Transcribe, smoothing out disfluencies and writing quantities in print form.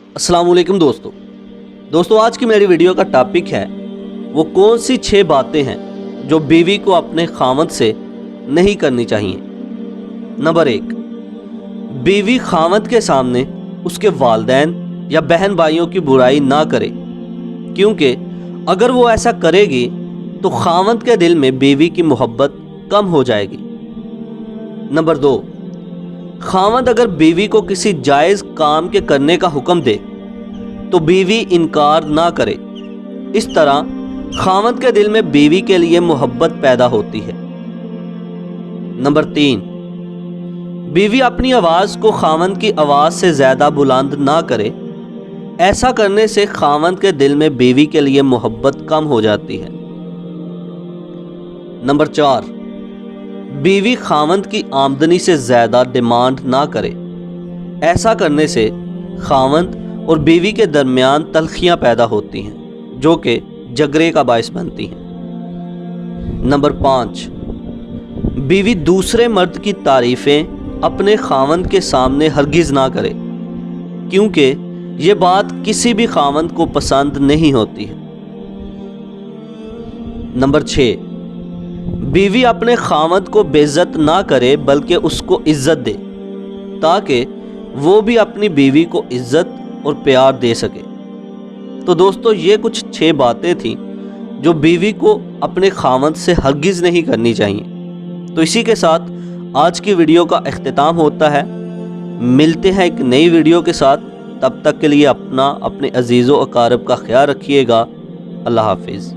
अस्सलाम वालेकुम दोस्तों आज की मेरी वीडियो का टॉपिक है वो कौन सी 6 बातें हैं जो बीवी को अपने खामद से नहीं करनी चाहिए। नंबर 1, बीवी खामद के सामने उसके वालिदैन या बहन भाइयों की बुराई ना करे, क्योंकि अगर वो ऐसा करेगी तो खामद के दिल में बीवी की मोहब्बत कम हो जाएगी। नंबर 2, खामद अगर बीवी को किसी जायज़ काम के करने का हुक्म दे तो बीवी इनकार ना करे। इस तरह खामद के दिल में बीवी के लिए मोहब्बत पैदा होती है। नंबर 3, बीवी अपनी आवाज़ को खामद की आवाज़ से ज़्यादा बुलंद ना करे। ऐसा करने से खामद के दिल में बीवी के लिए मोहब्बत कम हो जाती है। नंबर 4, बीवी खामद की आमदनी से ज़्यादा डिमांड ना करे। ऐसा करने से खामद और बीवी के दरमियान तलखियाँ पैदा होती हैं जो कि झगड़े का बायस बनती हैं। नंबर 5, बीवी दूसरे मर्द की तारीफ़ें अपने खामद के सामने हरगिज़ ना करे, क्योंकि ये बात किसी भी खामद को पसंद नहीं होती है। नंबर 6, बीवी अपने खामद को बेइज्जत ना करे बल्कि उसको इज्जत दे, ताकि वो भी अपनी बीवी को इज्जत और प्यार दे सके। तो दोस्तों ये कुछ 6 बातें थी जो बीवी को अपने खामद से हरगिज़ नहीं करनी चाहिए। तो इसी के साथ आज की वीडियो का इख्तिताम होता है। मिलते हैं एक नई वीडियो के साथ, तब तक के लिए अपने अजीज़ों अकारब का ख्याल रखिएगा। अल्लाह हाफिज़।